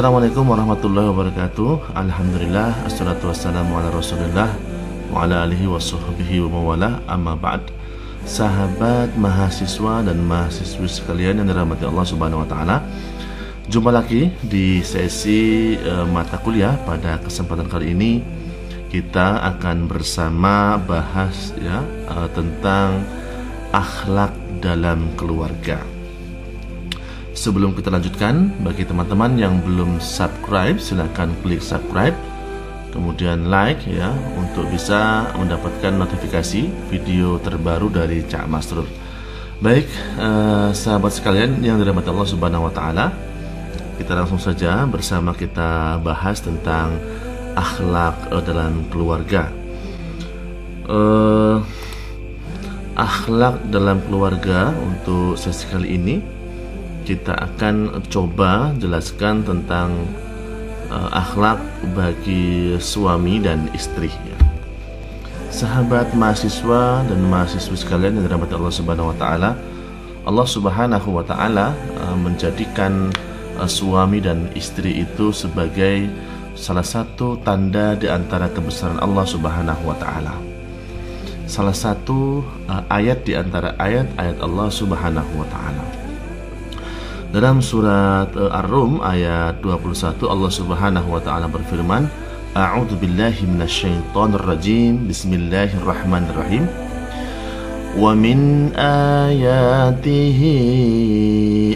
Assalamualaikum warahmatullahi wabarakatuh. Alhamdulillah, assalatu wassalamu ala rasulillah wa ala alihi wa sahbihi wa mawalah, amma ba'd. Sahabat mahasiswa dan mahasiswi sekalian yang dirahmati Allah subhanahu wa ta'ala, jumpa lagi di sesi mata kuliah. Pada kesempatan kali ini kita akan bersama bahas tentang akhlak dalam keluarga. Sebelum kita lanjutkan, bagi teman-teman yang belum subscribe, silahkan klik subscribe, kemudian like untuk bisa mendapatkan notifikasi video terbaru dari Cak Masrur. Baik, sahabat sekalian yang dirahmati Allah subhanahu wa ta'ala, kita langsung saja bersama kita bahas tentang akhlak dalam keluarga. Akhlak dalam keluarga untuk sesi kali ini kita akan coba jelaskan tentang akhlak bagi suami dan istri. Sahabat mahasiswa dan mahasiswi sekalian yang dirahmati Allah subhanahu wa ta'ala, Allah subhanahu wa ta'ala menjadikan suami dan istri itu sebagai salah satu tanda di antara kebesaran Allah subhanahu wa ta'ala, salah satu ayat di antara ayat-ayat Allah subhanahu wa ta'ala. Dalam surat Ar-Rum ayat 21, Allah subhanahu wa ta'ala berfirman, A'udzu billahi minasyaitonir rajim, Bismillahirrahmanirrahim. Wa min ayatihi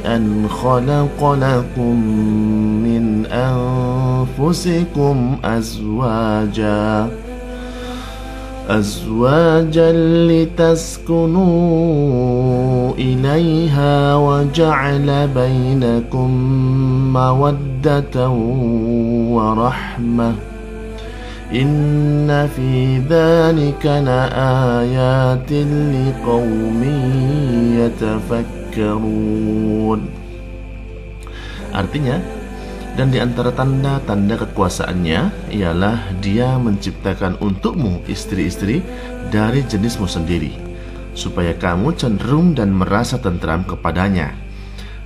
an khalaqa lakum min anfusikum أزواجا لتسكنوا إليها وجعل بينكم مودة ورحمة إن في ذلك لآيات لقوم يتفكرون. Artinya, dan di antara tanda-tanda kekuasaannya ialah Dia menciptakan untukmu istri-istri dari jenismu sendiri, supaya kamu cenderung dan merasa tentram kepadanya,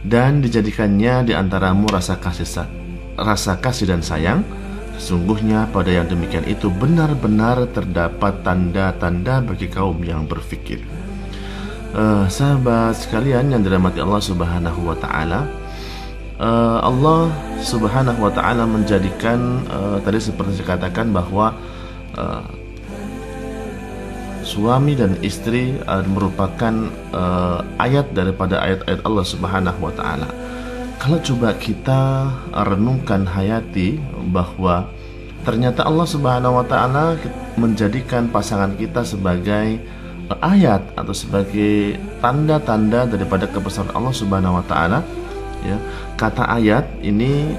dan dijadikannya di antaramu rasa kasih dan sayang. Sesungguhnya pada yang demikian itu benar-benar terdapat tanda-tanda bagi kaum yang berfikir. Sahabat sekalian yang dirahmati Allah subhanahu wa ta'ala, Allah subhanahu wa ta'ala menjadikan tadi seperti saya katakan bahwa suami dan istri merupakan ayat daripada ayat-ayat Allah subhanahu wa ta'ala. Kalau coba kita renungkan, hayati, bahwa ternyata Allah subhanahu wa ta'ala menjadikan pasangan kita sebagai ayat atau sebagai tanda-tanda daripada kebesaran Allah subhanahu wa ta'ala. Kata ayat ini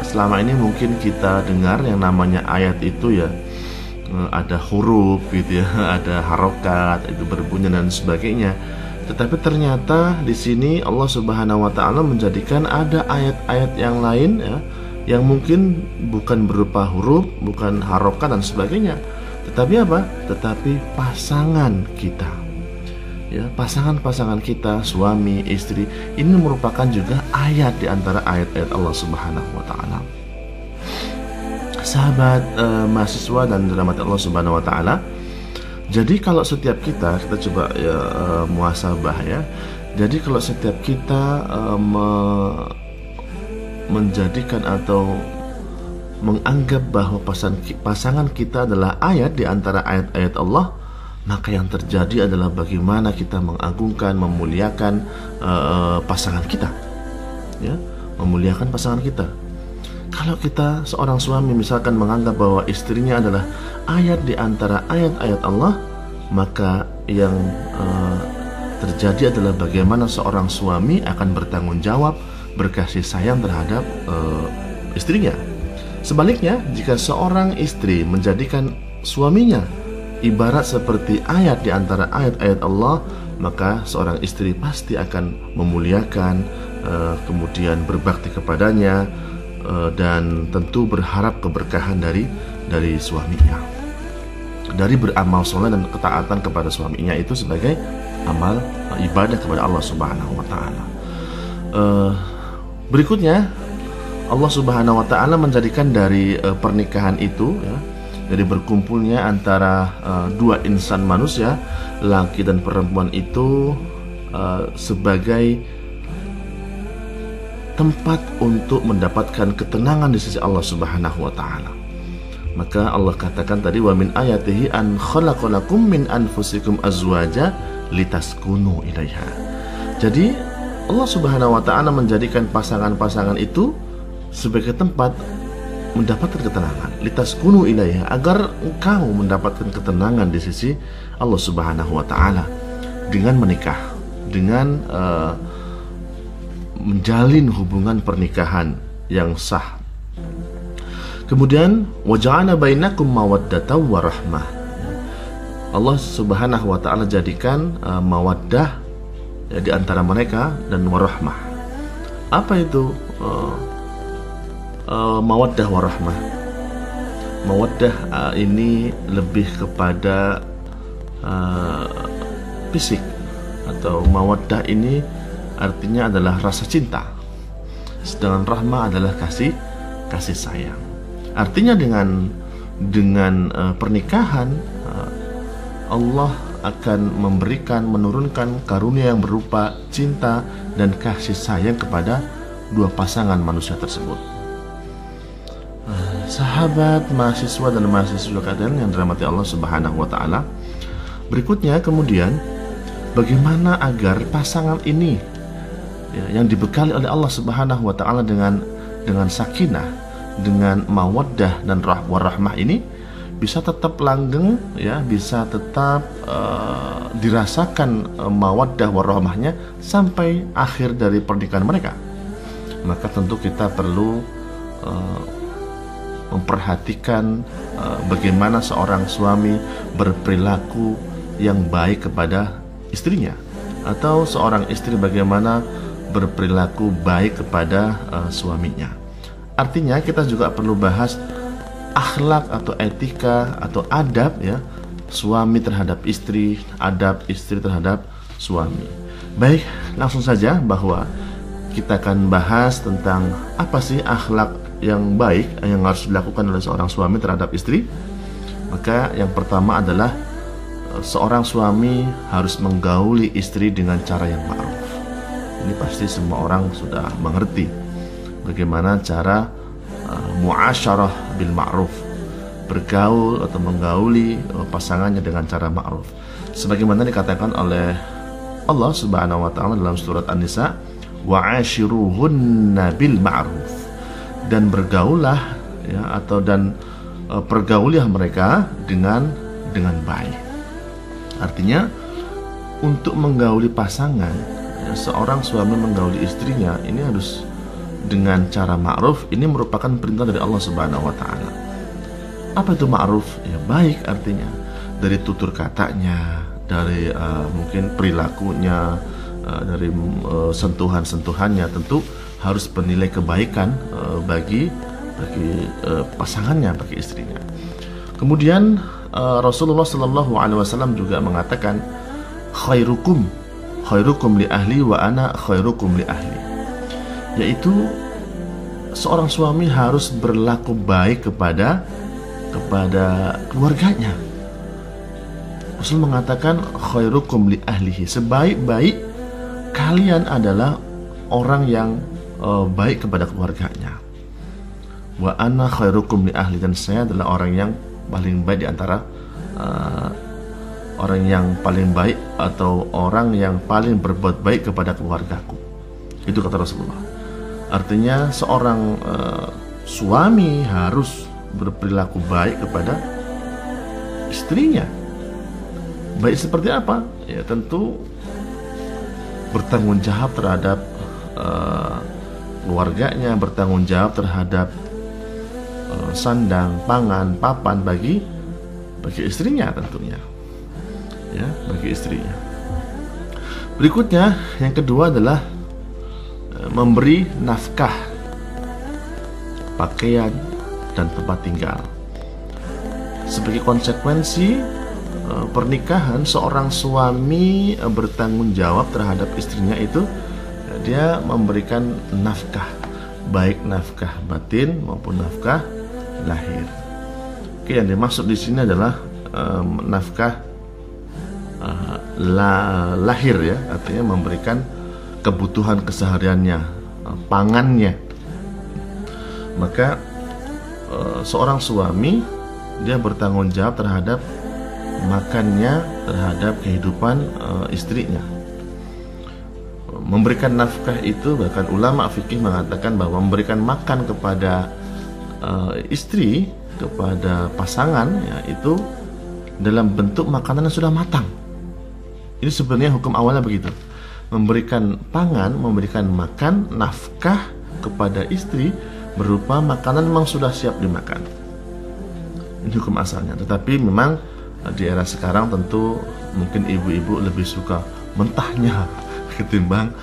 selama ini mungkin kita dengar yang namanya ayat itu ada huruf ada harokat, itu berbunyi dan sebagainya. Tetapi ternyata di sini Allah subhanahu wa ta'ala menjadikan ada ayat-ayat yang lain yang mungkin bukan berupa huruf, bukan harokat dan sebagainya, tetapi apa? Tetapi pasangan kita. Pasangan-pasangan kita, suami, istri, ini merupakan juga ayat di antara ayat-ayat Allah subhanahu wa ta'ala. Sahabat mahasiswa dan dirahmati Allah subhanahu wa ta'ala, jadi kalau setiap kita coba muhasabah jadi kalau setiap kita menjadikan atau menganggap bahwa pasangan kita adalah ayat di antara ayat-ayat Allah, maka yang terjadi adalah bagaimana kita mengagungkan, memuliakan pasangan kita, memuliakan pasangan kita. Kalau kita seorang suami misalkan menganggap bahwa istrinya adalah ayat di antara ayat-ayat Allah, maka yang terjadi adalah bagaimana seorang suami akan bertanggung jawab, berkasih sayang terhadap istrinya. Sebaliknya, jika seorang istri menjadikan suaminya ibarat seperti ayat di antara ayat-ayat Allah, maka seorang istri pasti akan memuliakan, kemudian berbakti kepadanya, dan tentu berharap keberkahan dari suaminya, dari beramal soleh dan ketaatan kepada suaminya itu sebagai amal ibadah kepada Allah subhanahu wa ta'ala. Berikutnya Allah Subhanahu wa taala menjadikan dari pernikahan itu ya, dari berkumpulnya antara dua insan manusia, laki dan perempuan itu sebagai tempat untuk mendapatkan ketenangan di sisi Allah Subhanahu wa taala. Maka Allah katakan tadi, wa min ayatihi an khalaqalakum min anfusikum azwaja litaskunu ilaiha. Jadi Allah Subhanahu wa taala menjadikan pasangan-pasangan itu sebagai tempat mendapatkan ketenangan, litaskunu ilaiha, agar engkau mendapatkan ketenangan di sisi Allah Subhanahu wa taala dengan menikah, dengan menjalin hubungan pernikahan yang sah. Kemudian waja'ala bainakum mawaddatan wa rahmah. Allah Subhanahu wa taala jadikan mawaddah ya, di antara mereka, dan warahmah. Apa itu mawaddah warahmah? Mawaddah ini lebih kepada fisik, atau mawaddah ini artinya adalah rasa cinta, sedangkan rahmah adalah kasih sayang. Artinya dengan pernikahan Allah akan menurunkan karunia yang berupa cinta dan kasih sayang kepada dua pasangan manusia tersebut. Sahabat, mahasiswa dan mahasiswa kalian yang dirahmati Allah Subhanahu wa taala, berikutnya kemudian bagaimana agar pasangan ini ya, yang dibekali oleh Allah Subhanahu wa taala dengan sakinah, dengan mawaddah dan warahmah ini bisa tetap langgeng ya, bisa tetap dirasakan mawaddah warahmahnya sampai akhir dari pernikahan mereka. Maka tentu kita perlu memperhatikan bagaimana seorang suami berperilaku yang baik kepada istrinya, atau seorang istri bagaimana berperilaku baik kepada suaminya. Artinya kita juga perlu bahas akhlak atau etika atau adab ya, suami terhadap istri, adab istri terhadap suami. Baik, langsung saja bahwa kita akan bahas tentang apa sih akhlak yang baik yang harus dilakukan oleh seorang suami terhadap istri. Maka yang pertama adalah seorang suami harus menggauli istri dengan cara yang ma'ruf. Ini pasti semua orang sudah mengerti bagaimana cara muasyarah bil ma'ruf, bergaul atau menggauli pasangannya dengan cara ma'ruf. Sebagaimana dikatakan oleh Allah Subhanahu wa taala dalam surat An-Nisa, wa'ashiruhunna bil ma'ruf, dan bergaulah ya, pergaulilah mereka dengan baik. Artinya untuk menggauli pasangan ya, seorang suami menggauli istrinya ini harus dengan cara ma'ruf. Ini merupakan perintah dari Allah Subhanahu wa taala. Apa itu ma'ruf? Ya baik, artinya dari tutur katanya, dari mungkin perilakunya, dari sentuhan-sentuhannya, tentu harus bernilai kebaikan bagi pasangannya, bagi istrinya. Kemudian Rasulullah Shallallahu Alaihi Wasallam juga mengatakan, khairukum li ahli wa ana khairukum li ahli, yaitu seorang suami harus berlaku baik kepada keluarganya. Rasul mengatakan khairukum li ahlihi, sebaik-baik kalian adalah orang yang baik kepada keluarganya. Wa ana khairukum li ahli, dan saya adalah orang yang paling baik di antara orang yang paling baik atau orang yang paling berbuat baik kepada keluargaku. Itu kata Rasulullah. Artinya seorang suami harus berperilaku baik kepada istrinya. Baik seperti apa? Ya tentu bertanggung jawab terhadap keluarganya, bertanggung jawab terhadap sandang, pangan, papan bagi istrinya tentunya. Ya, bagi istrinya. Berikutnya yang kedua adalah memberi nafkah, pakaian, dan tempat tinggal. Sebagai konsekuensi pernikahan, seorang suami bertanggung jawab terhadap istrinya itu dia memberikan nafkah. baik nafkah batin maupun nafkah lahir. Oke, yang dimaksud di sini adalah nafkah lahir ya, artinya memberikan kebutuhan kesehariannya, pangannya. Maka seorang suami dia bertanggung jawab terhadap makannya, terhadap kehidupan istrinya. Memberikan nafkah itu, bahkan ulama fikih mengatakan bahwa memberikan makan kepada istri, kepada pasangan ya, itu dalam bentuk makanan yang sudah matang. Ini sebenarnya hukum awalnya begitu. Memberikan pangan, memberikan makan, nafkah kepada istri berupa makanan memang sudah siap dimakan. Ini hukum asalnya. Tetapi memang di era sekarang tentu mungkin ibu-ibu lebih suka mentahnya ketimbang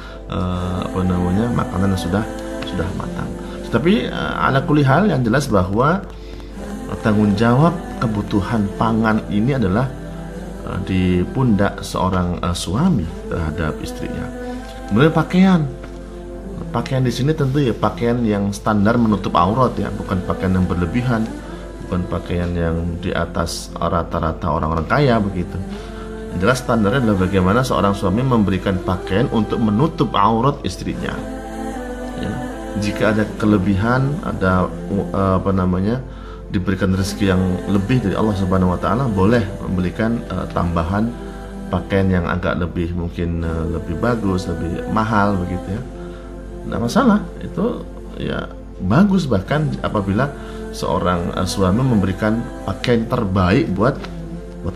makanan yang sudah matang. Tetapi ala kulli hal, yang jelas bahwa tanggung jawab kebutuhan pangan ini adalah di pundak seorang suami terhadap istrinya. Kemudian pakaian di sini tentu ya pakaian yang standar menutup aurat ya, bukan pakaian yang berlebihan, bukan pakaian yang di atas rata-rata orang-orang kaya begitu. Yang jelas standarnya adalah bagaimana seorang suami memberikan pakaian untuk menutup aurat istrinya. Ya. Jika ada kelebihan, ada diberikan rezeki yang lebih dari Allah Subhanahu wa taala, boleh memberikan tambahan pakaian yang agak lebih mungkin lebih bagus, lebih mahal begitu ya. Nggak masalah, itu ya bagus, bahkan apabila seorang suami memberikan pakaian terbaik buat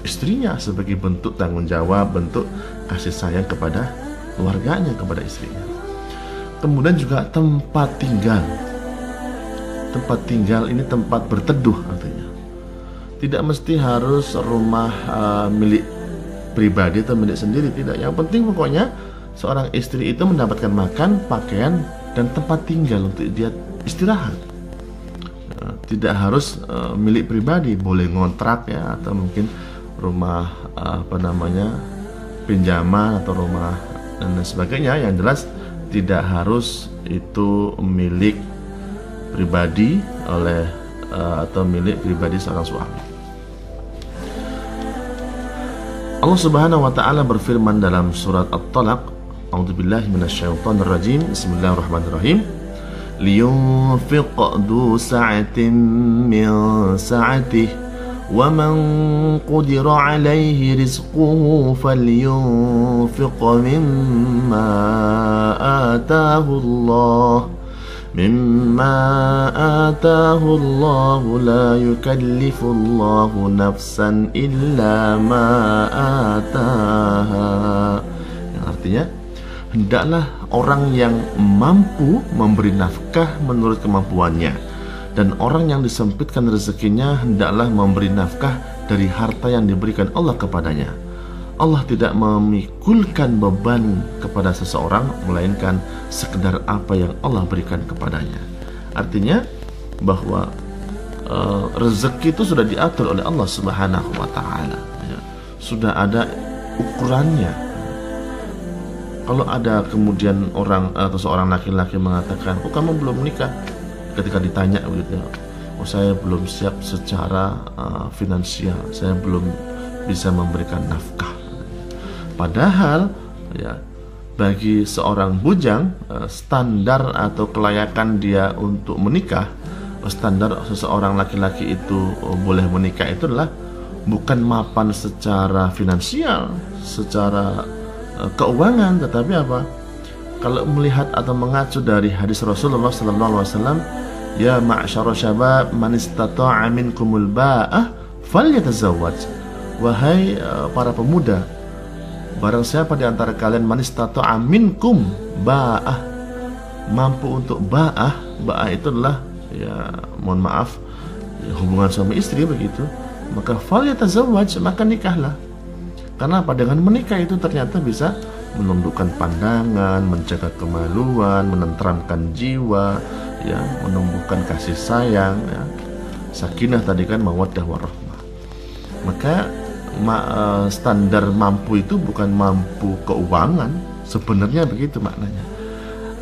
istrinya sebagai bentuk tanggung jawab, bentuk kasih sayang kepada keluarganya, kepada istrinya. Kemudian juga tempat tinggal. Tempat tinggal ini tempat berteduh artinya. Tidak mesti harus rumah milik pribadi atau milik sendiri, tidak. Yang penting pokoknya seorang istri itu mendapatkan makan, pakaian, dan tempat tinggal untuk dia istirahat. Tidak harus milik pribadi, boleh ngontrak ya, atau mungkin rumah pinjaman atau rumah dan sebagainya. Yang jelas tidak harus itu milik pribadi oleh atau milik pribadi seorang suami. Allah Subhanahu wa taala berfirman dalam surat At-Talaq, A'udzubillahi minasyaitonir rajim. Bismillahirrahmanirrahim. Liyunfiq du sa'atin min sa'atihi wa man qudira 'alaihi rizquhu falyunfiq mimma ataahu Allah. مما آتاه الله لا يكلف الله نفسا إلا ما آتاها. Yang artinya, hendaklah orang yang mampu memberi nafkah menurut kemampuannya, dan orang yang disempitkan rezekinya hendaklah memberi nafkah dari harta yang diberikan Allah kepadanya. Allah tidak memikulkan beban kepada seseorang melainkan sekedar apa yang Allah berikan kepadanya. Artinya bahwa rezeki itu sudah diatur oleh Allah Subhanahu wa taala ya. Sudah ada ukurannya. Kalau ada kemudian orang atau seorang laki-laki mengatakan, "Oh, kamu belum menikah?" Ketika ditanya begitu, "Oh, saya belum siap secara finansial, saya belum bisa memberikan nafkah." Padahal ya, bagi seorang bujang standar atau kelayakan dia untuk menikah, standar seseorang laki-laki itu boleh menikah itu adalah bukan mapan secara finansial, secara keuangan, tetapi apa? Kalau melihat atau mengacu dari hadis Rasulullah SAW, ya ma'syara syabab man istata'a minkumul ba'ah falyatazawwaj. Wahai para pemuda, barang siapa di antara kalian man istata'a minkum ba'ah, mampu untuk ba'ah itu adalah ya mohon maaf ya, hubungan suami istri begitu, maka falyatazawwaj, maka nikahlah. Karena apa? Dengan menikah itu ternyata bisa menundukkan pandangan, menjaga kemaluan, menenteramkan jiwa, ya, menumbuhkan kasih sayang, ya. Sakinah tadi kan mawaddah warahmah. Maka standar mampu itu bukan mampu keuangan, sebenarnya begitu maknanya.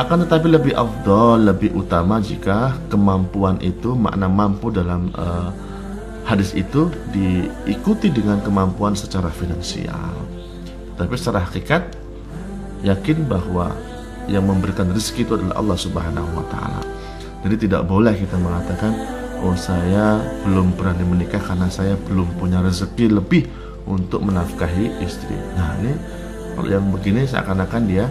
Akan tetapi lebih afdol, lebih utama jika kemampuan itu, makna mampu dalam hadis itu diikuti dengan kemampuan secara finansial. Tapi secara hakikat yakin bahwa yang memberikan rezeki itu adalah Allah Subhanahu wa taala. Jadi tidak boleh kita mengatakan, oh saya belum berani menikah karena saya belum punya rezeki lebih untuk menafkahi istri. Nah ini kalau yang begini seakan-akan dia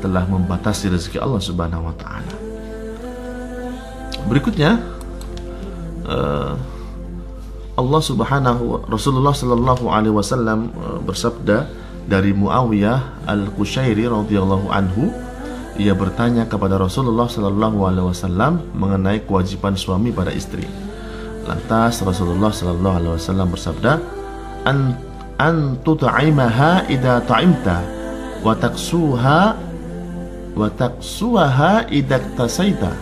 telah membatasi rezeki Allah Subhanahu wa taala. Berikutnya Rasulullah sallallahu alaihi wasallam bersabda dari Muawiyah al-Qushairi radhiyallahu anhu, ia bertanya kepada Rasulullah sallallahu alaihi wasallam mengenai kewajiban suami pada istri. Lantas Rasulullah sallallahu alaihi wasallam bersabda, an tut'imaha idza ta'imta wa taksuha idza tasaita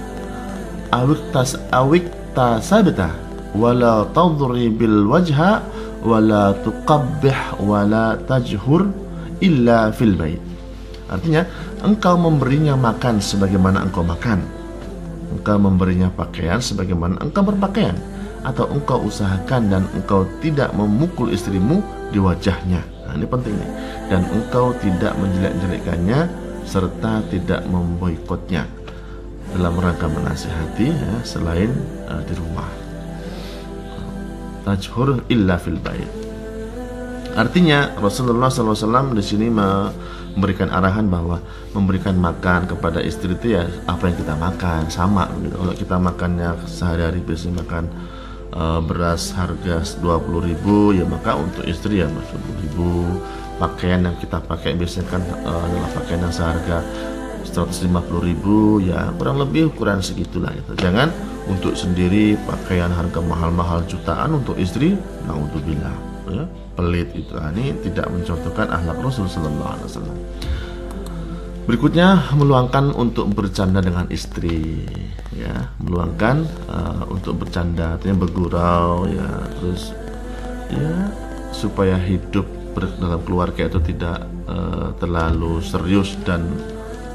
awik tasabta wala tadri bil wajha wala tuqabbih wala tajhur illa fil bait. Artinya, engkau memberinya makan sebagaimana engkau makan, engkau memberinya pakaian sebagaimana engkau berpakaian, atau engkau usahakan dan engkau tidak memukul istrimu di wajahnya. Nah, ini penting nih. Dan engkau tidak menjelek-jelekkannya serta tidak memboikotnya dalam rangka menasihati ya, selain di rumah. Tajhur illa fil bait. Artinya Rasulullah SAW di sini memberikan arahan bahwa memberikan makan kepada istri itu ya apa yang kita makan sama gitu. Kalau kita makannya sehari-hari biasanya makan beras harga 20.000 ya, maka untuk istri ya 20.000. Pakaian yang kita pakai biasanya kan adalah pakaian yang seharga 150.000 ya, kurang lebih ukuran segitulah gitu. Jangan untuk sendiri pakaian harga mahal-mahal jutaan untuk istri, naudzubillah ya, pelit itu. Ini tidak mencontohkan akhlak Rasul sallallahu alaihi wasallam. Berikutnya meluangkan untuk bercanda dengan istri ya, meluangkan untuk bercanda, artinya bergurau ya, terus ya supaya hidup dalam keluarga itu tidak terlalu serius dan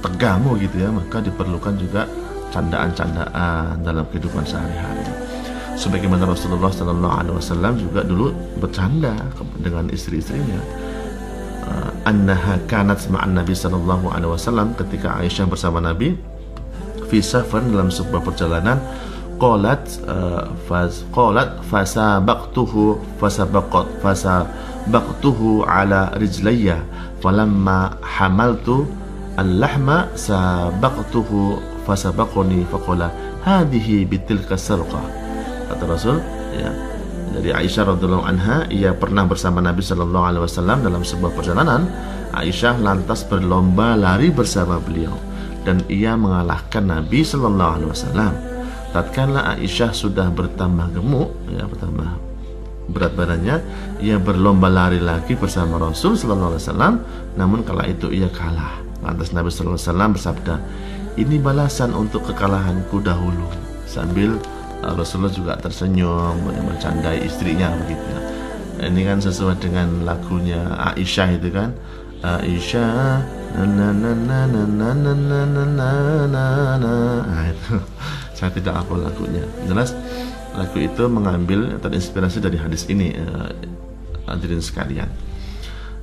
tegamu gitu ya, maka diperlukan juga candaan-candaan dalam kehidupan sehari-hari. Sebagaimana Rasulullah sallallahu alaihi wasallam juga dulu bercanda dengan istri-istrinya. Annaha kanat ma'an Nabi sallallahu alaihi wasallam, ketika Aisyah bersama Nabi fi safar, dalam sebuah perjalanan, qalat fasabaqtuhu ala rijlayya falamma hamaltu al-lahma sabaqtuhu fasabaqani faqala hadhihi bitilka sarqah. Kata Rasul ya, dari Aisyah radhiyallahu anha, ia pernah bersama Nabi sallallahu alaihi wasallam dalam sebuah perjalanan. Aisyah lantas berlomba lari bersama beliau dan ia mengalahkan Nabi sallallahu alaihi wasallam. Tatkala Aisyah sudah bertambah gemuk ya, bertambah berat badannya, ia berlomba lari lagi bersama Rasul sallallahu alaihi wasallam, namun kala itu ia kalah. Lantas Nabi sallallahu alaihi wasallam bersabda, ini balasan untuk kekalahanku dahulu, sambil Rasulullah juga tersenyum bercandai istrinya begitu ya. Ini kan sesuai dengan lagunya Aisyah itu kan, Aisyah na na na na na na na na na na. Nah, itu saya tidak hafal lagunya. Jelas lagu itu mengambil terinspirasi dari hadis ini, hadirin sekalian.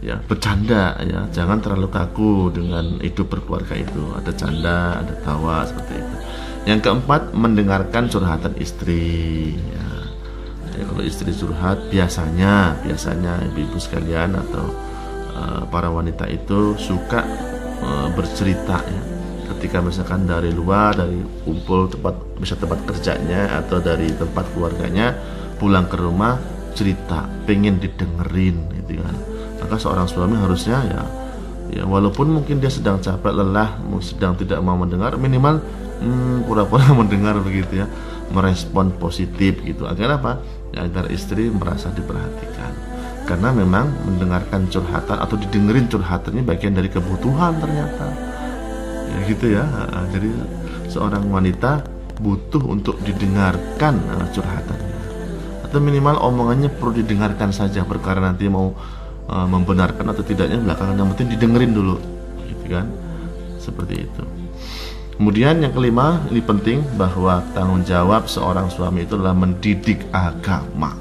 Ya, bercanda ya, jangan terlalu kaku dengan hidup berkeluarga itu. Ada canda, ada tawa seperti itu. Yang keempat, mendengarkan curhatan istri ya. Ya, kalau istri curhat biasanya ibu-ibu sekalian atau para wanita itu suka bercerita ya. Ketika misalkan dari luar, dari kumpul tempat kerjanya atau dari tempat keluarganya, pulang ke rumah cerita, pengen didengerin gitu kan. Maka seorang suami harusnya ya walaupun mungkin dia sedang capek, lelah, sedang tidak mau mendengar, minimal pura-pura mendengar begitu ya, merespon positif gitu. Agar apa? Ya, agar istri merasa diperhatikan. Karena memang mendengarkan curhatan atau didengerin curhatannya bagian dari kebutuhan ternyata. Ya gitu ya. Jadi seorang wanita butuh untuk didengarkan curhatannya. Atau minimal omongannya perlu didengarkan saja, perkara nanti mau membenarkan atau tidaknya belakangan, yang penting didengerin dulu gitu kan. Seperti itu. Kemudian yang kelima, ini penting, bahwa tanggung jawab seorang suami itu adalah mendidik agama.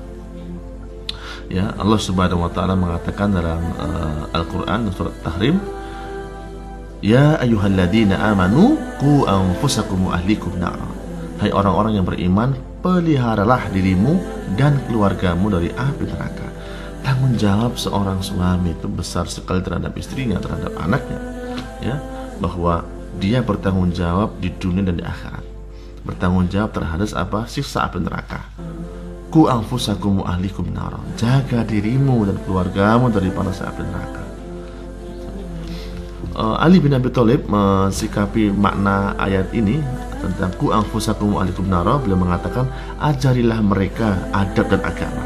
Ya, Allah Subhanahu wa taala mengatakan dalam Al-Qur'an surat Tahrim, ya ayyuhalladzina amanu qu anfusakum wa ahlikum nar. Hai orang-orang yang beriman, peliharalah dirimu dan keluargamu dari api neraka. Tanggung jawab seorang suami itu besar sekali terhadap istrinya, terhadap anaknya, ya, bahwa dia bertanggung jawab di dunia dan di akhirat. Bertanggung jawab terhadap apa? Siksa api neraka. Ku anfusakum wa ahlikum nar. Jaga dirimu dan keluargamu dari panas api neraka. Ali bin Abi Thalib mensikapi makna ayat ini tentang ku anfusakum wa ahlikum nar. Beliau mengatakan, ajarilah mereka adab dan agama.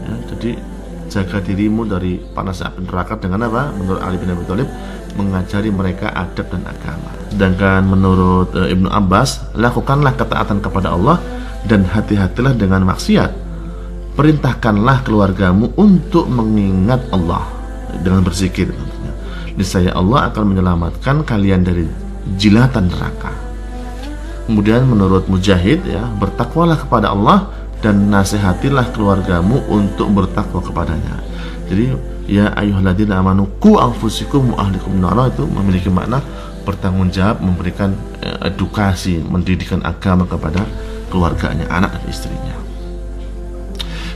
Ya, jadi jaga dirimu dari panas api neraka dengan apa? Menurut Ali bin Abi Thalib, mengajari mereka adab dan agama. Sedangkan menurut Ibnu Abbas, lakukanlah ketaatan kepada Allah dan hati-hatilah dengan maksiat. Perintahkanlah keluargamu untuk mengingat Allah dengan berzikir. Niscaya Allah akan menyelamatkan kalian dari jilatan neraka. Kemudian menurut Mujahid, ya, bertakwalah kepada Allah dan nasihatilah keluargamu untuk bertakwa kepadanya. Jadi ya ayyuhalladzina amanu qu anfusakum wa ahlikum nar itu memiliki makna bertanggung jawab, memberikan edukasi, mendidikan agama kepada keluarganya, anak dan istrinya.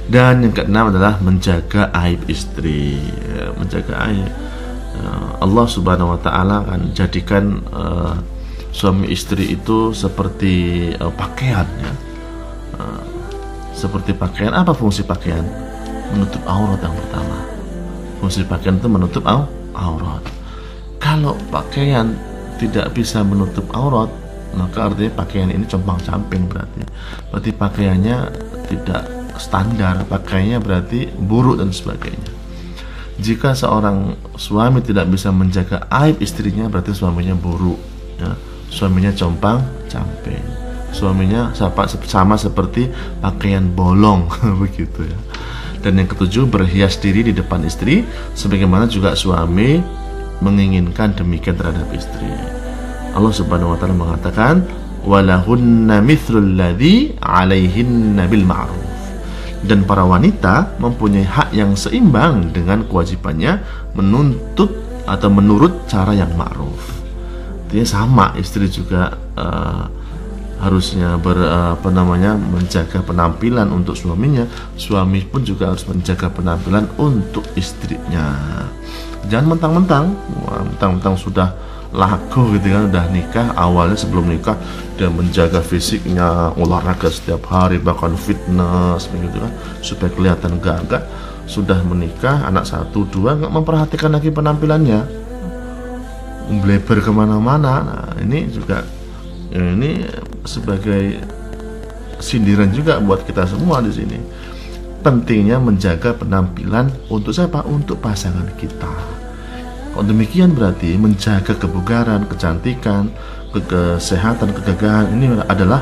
Dan yang keenam adalah menjaga aib istri, ya, menjaga aib. Allah Subhanahu wa taala akan jadikan suami istri itu seperti pakaian, ya. Seperti pakaian. Apa fungsi pakaian? Menutup aurat yang pertama. Fungsi pakaian itu menutup aurat. Kalau pakaian tidak bisa menutup aurat, maka artinya pakaian ini compang-camping, berarti pakaiannya tidak standar, pakaiannya berarti buruk dan sebagainya. Jika seorang suami tidak bisa menjaga aib istrinya, berarti suaminya buruk, ya. Suaminya compang-camping, suaminya sama seperti pakaian bolong begitu, ya. Dan yang ketujuh, berhias diri di depan istri, sebagaimana juga suami menginginkan demikian terhadap istri. Allah Subhanahu wa taala mengatakan, walahunna mithlul ladzi 'alaihinna bil ma'ruf. Dan para wanita mempunyai hak yang seimbang dengan kewajibannya menuntut atau menurut cara yang ma'ruf. Artinya sama, istri juga harusnya menjaga penampilan untuk suaminya, suami pun juga harus menjaga penampilan untuk istrinya. Jangan mentang-mentang sudah laku gitu kan, udah nikah, awalnya sebelum nikah dia menjaga fisiknya, olahraga setiap hari, bahkan fitness begitu kan, supaya kelihatan gagah. Sudah menikah, anak 1, 2, nggak memperhatikan lagi penampilannya, bleber kemana-mana. Nah, ini juga ini sebagai sindiran juga buat kita semua di sini. Pentingnya menjaga penampilan untuk siapa? Untuk pasangan kita. Kalau demikian berarti menjaga kebugaran, kecantikan, kesehatan, kegagahan ini adalah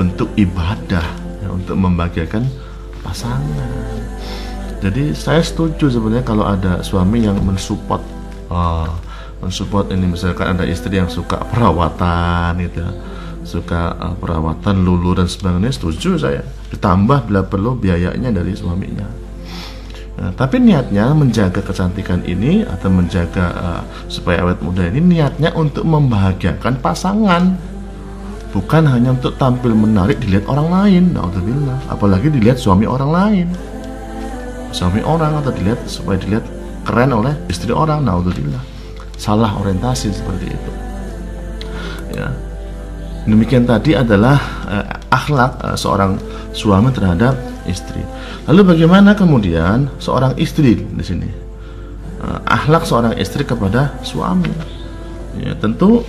bentuk ibadah, ya, untuk membahagiakan pasangan. Jadi saya setuju sebenarnya kalau ada suami yang mensupport ini, misalkan ada istri yang suka perawatan gitu, suka perawatan lulu dan sebagainya, setuju saya. Ditambah bila perlu biayanya dari suaminya. Nah, tapi niatnya menjaga kecantikan ini atau menjaga supaya awet muda ini, niatnya untuk membahagiakan pasangan, bukan hanya untuk tampil menarik dilihat orang lain. Naudzubillah, apalagi dilihat suami orang lain, suami orang, atau supaya dilihat keren oleh istri orang. Naudzubillah, salah orientasi seperti itu, ya. Demikian tadi adalah akhlak seorang suami terhadap istri. Lalu bagaimana kemudian seorang istri di sini? Akhlak seorang istri kepada suami. Ya, tentu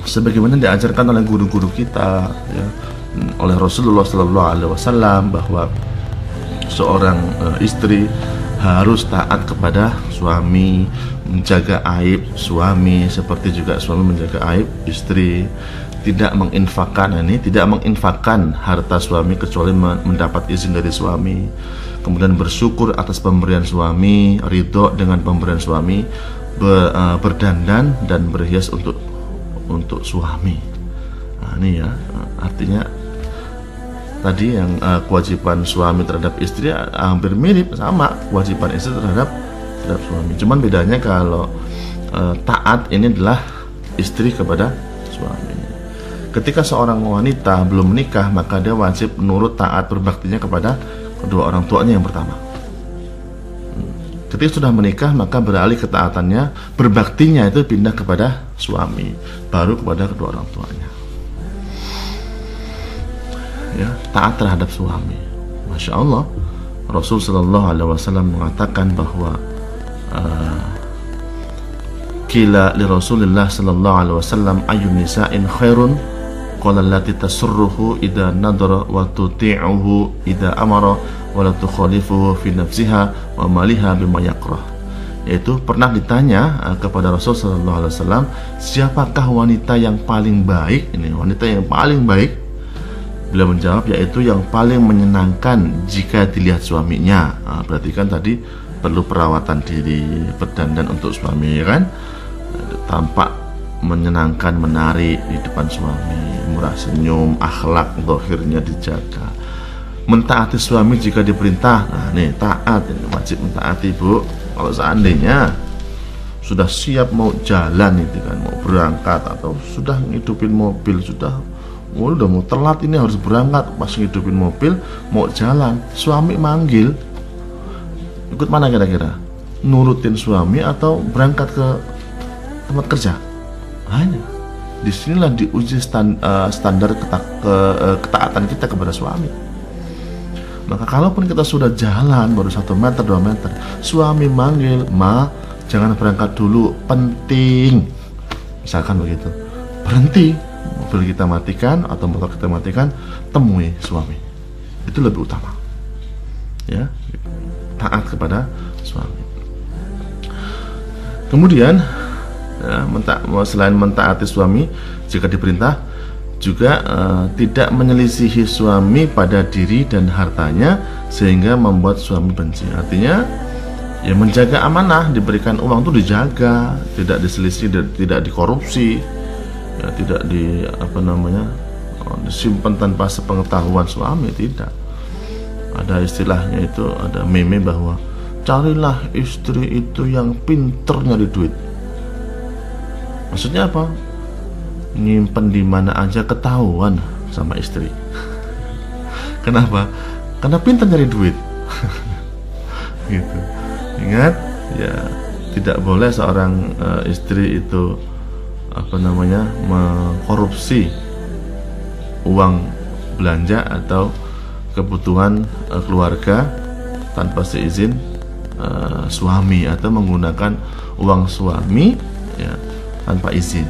sebagaimana diajarkan oleh guru-guru kita, ya, oleh Rasulullah SAW, bahwa seorang istri harus taat kepada suami, menjaga aib suami, seperti juga suami menjaga aib istri. Tidak menginfakkan harta suami kecuali mendapat izin dari suami. Kemudian bersyukur atas pemberian suami, ridho dengan pemberian suami, berdandan dan berhias untuk untuk suami. Nah, ini ya, artinya tadi yang kewajiban suami terhadap istri hampir mirip, sama kewajiban istri terhadap suami. Cuman bedanya kalau taat ini adalah istri kepada suami. Ketika seorang wanita belum menikah, maka dia wajib menurut taat berbaktinya kepada kedua orang tuanya yang pertama. Ketika sudah menikah, maka beralih ketaatannya, berbaktinya itu pindah kepada suami, baru kepada kedua orang tuanya. Ya, taat terhadap suami. Masya Allah, Rasul Shallallahu Alaihi Wasallam mengatakan bahwa qila li Rasulillah Shallallahu Alaihi Wasallam ayyun nisa'in khairun, qala allati tasurruhu idza nadara wa tuti'uhu idza amara wa la tukhalifuhu fi nafsiha wa maliha bima yakrah. Yaitu pernah ditanya kepada Rasul Shallallahu Alaihi Wasallam, siapakah wanita yang paling baik? Ini wanita yang paling baik. Beliau menjawab, yaitu yang paling menyenangkan jika dilihat suaminya. Berarti kan tadi perlu perawatan diri, berdandan untuk suami, kan? Tampak menyenangkan, menarik di depan suami, murah senyum, akhlak zahirnya dijaga, mentaati suami jika diperintah. Nah, nih taat, ini wajib mentaati, Bu. Kalau seandainya sudah siap mau jalan itu kan, mau berangkat atau sudah ngidupin mobil, udah mau telat ini harus berangkat, pas ngidupin mobil mau jalan, suami manggil, ikut mana kira-kira? Nurutin suami atau berangkat ke tempat kerja? Hanya disinilah diuji standar ketaatan kita kepada suami. Maka kalaupun kita sudah jalan baru 1 meter 2 meter, suami manggil, ma jangan berangkat dulu, penting, misalkan begitu, berhenti, mobil kita matikan atau motor kita matikan, temui suami, itu lebih utama, ya, taat kepada suami. Kemudian ya, selain mentaati suami jika diperintah, juga tidak menyelisihi suami pada diri dan hartanya sehingga membuat suami benci. Artinya ya menjaga amanah, diberikan uang itu dijaga, tidak diselisih, tidak dikorupsi, ya, tidak disimpan tanpa sepengetahuan suami, tidak. Ada istilahnya itu, ada meme bahwa carilah istri itu yang pinter nyari duit. Maksudnya apa? Nyimpen di mana aja ketahuan sama istri. Kenapa? Karena pintar nyari duit. Gitu. Ingat, ya tidak boleh seorang istri itu mengkorupsi uang belanja atau kebutuhan keluarga tanpa seizin suami, atau menggunakan uang suami ya tanpa izin.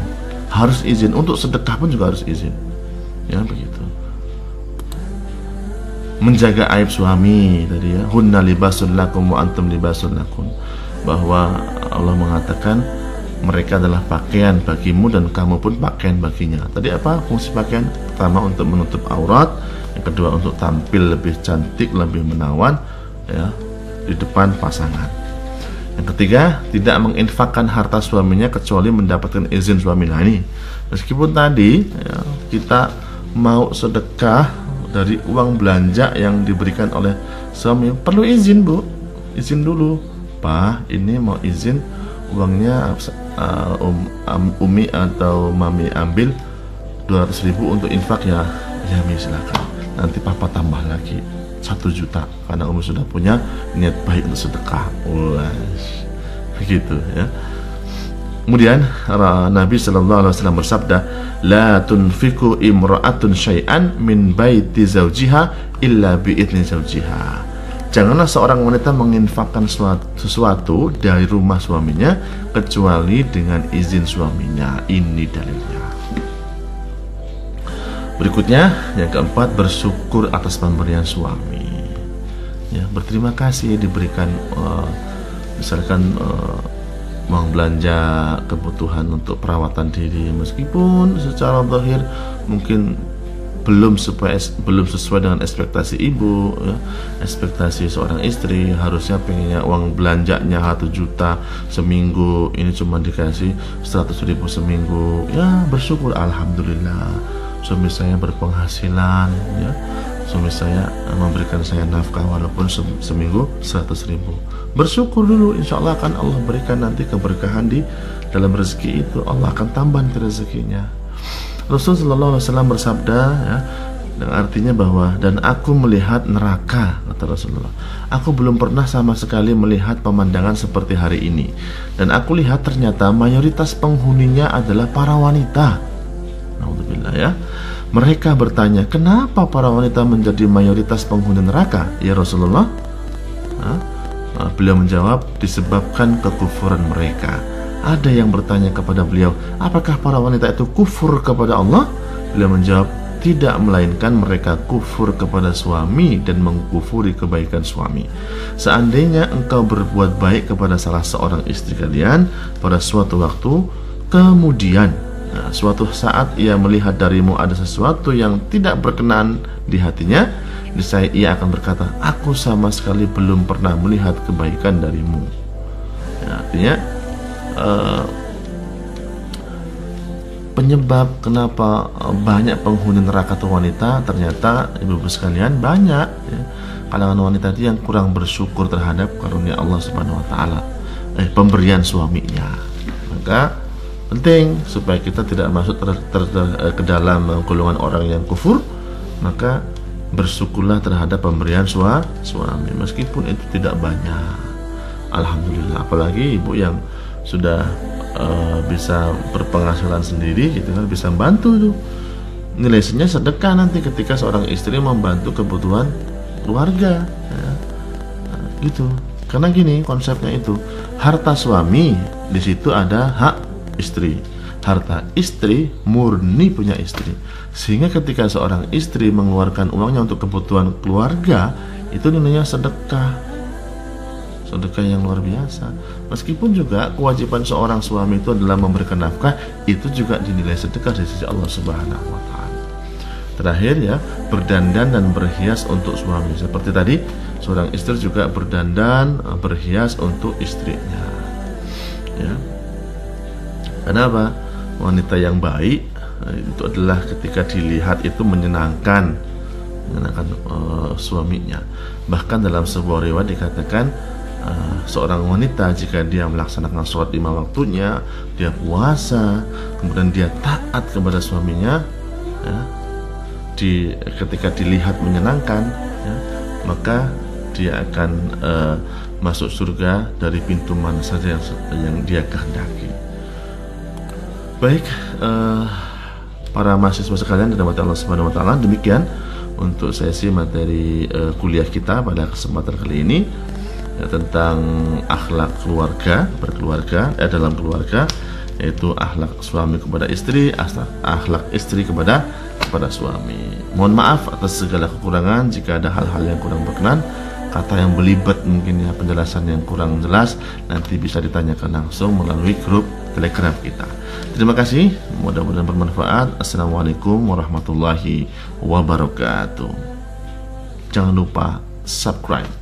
Harus izin, untuk sedekah pun juga harus izin, ya begitu. Menjaga aib suami tadi ya, hunna libasun lakum wa antum libasun lakum, bahwa Allah mengatakan mereka adalah pakaian bagimu dan kamu pun pakaian baginya. Tadi apa fungsi pakaian? Pertama untuk menutup aurat, yang kedua untuk tampil lebih cantik, lebih menawan ya di depan pasangan. Yang ketiga, tidak menginfakkan harta suaminya kecuali mendapatkan izin suami. Nah ini, meskipun tadi ya, kita mau sedekah dari uang belanja yang diberikan oleh suami, perlu izin, Bu, izin dulu, Pak, ini mau izin uangnya Umi atau Mami ambil 200.000 untuk infak ya. Ya Mi, silakan, nanti Papa tambah lagi 1 juta karena Umi sudah punya niat baik untuk sedekah. Begitu ya. Kemudian Nabi Sallallahu Alaihi Wasallam bersabda, la tunfiku imra'atun syai'an min baiti zawjiha illa bi'idni zawjiha. Janganlah seorang wanita menginfakkan sesuatu dari rumah suaminya kecuali dengan izin suaminya. Ini dalilnya. Berikutnya, yang keempat, bersyukur atas pemberian suami. Ya, berterima kasih diberikan misalkan uang belanja, kebutuhan untuk perawatan diri, meskipun secara zahir mungkin belum sesuai dengan ekspektasi ibu, ya. Ekspektasi seorang istri harusnya pengennya uang belanjanya 1 juta seminggu, ini cuma dikasih 100.000 seminggu. Ya bersyukur, alhamdulillah suami saya berpenghasilan, ya. Suami saya memberikan saya nafkah walaupun seminggu 100.000. Bersyukur dulu, insya Allah akan Allah berikan nanti keberkahan di dalam rezeki itu. Allah akan tambah nanti rezekinya. Rasulullah SAW bersabda, ya, yang artinya bahwa dan aku melihat neraka, kata Rasulullah. Aku belum pernah sama sekali melihat pemandangan seperti hari ini. Dan aku lihat ternyata mayoritas penghuninya adalah para wanita. Naudzubillah, ya. Mereka bertanya, kenapa para wanita menjadi mayoritas penghuni neraka, ya Rasulullah? Beliau menjawab, disebabkan kekufuran mereka. Ada yang bertanya kepada beliau, apakah para wanita itu kufur kepada Allah? Beliau menjawab, tidak, melainkan mereka kufur kepada suami dan mengkufuri kebaikan suami. Seandainya engkau berbuat baik kepada salah seorang istri kalian pada suatu waktu, kemudian suatu saat ia melihat darimu ada sesuatu yang tidak berkenan di hatinya, niscaya ia akan berkata, aku sama sekali belum pernah melihat kebaikan darimu. Ya, artinya penyebab kenapa banyak penghuni neraka itu wanita, ternyata ibu-ibu sekalian banyak, ya, kalangan wanita itu yang kurang bersyukur terhadap karunia Allah Subhanahu wa taala, pemberian suaminya. Maka penting supaya kita tidak masuk ke dalam golongan orang yang kufur, maka bersyukurlah terhadap pemberian suami meskipun itu tidak banyak. Alhamdulillah, apalagi ibu yang sudah bisa berpenghasilan sendiri, gitu kan, bisa bantu tuh. Nilainya sedekah nanti ketika seorang istri membantu kebutuhan keluarga, ya. Gitu. Karena gini konsepnya itu, harta suami di situ ada hak istri, harta istri murni punya istri. Sehingga ketika seorang istri mengeluarkan uangnya untuk kebutuhan keluarga, itu nilainya sedekah. Sedekah yang luar biasa. Meskipun juga kewajiban seorang suami itu adalah memberikan nafkah, itu juga dinilai sedekah di sisi Allah Subhanahu wa taala. Terakhir, ya, berdandan dan berhias untuk suami. Seperti tadi, seorang istri juga berdandan, berhias untuk istrinya. Ya. Kenapa? Wanita yang baik itu adalah ketika dilihat itu menyenangkan suaminya. Bahkan dalam sebuah riwayat dikatakan, seorang wanita jika dia melaksanakan sholat 5 waktunya, dia puasa, kemudian dia taat kepada suaminya, ya, ketika dilihat menyenangkan, ya, maka dia akan masuk surga dari pintu mana saja yang dia kehendaki. Baik, para mahasiswa sekalian dirahmati Allah Subhanahu wa taala, demikian untuk sesi materi kuliah kita pada kesempatan kali ini, ya, tentang akhlak keluarga, berkeluarga, dalam keluarga, yaitu akhlak suami kepada istri, akhlak istri kepada suami. Mohon maaf atas segala kekurangan jika ada hal-hal yang kurang berkenan, kata yang belibet mungkin, ya, penjelasan yang kurang jelas, nanti bisa ditanyakan langsung melalui grup Telegram kita. Terima kasih, mudah-mudahan bermanfaat. Assalamualaikum warahmatullahi wabarakatuh. Jangan lupa subscribe.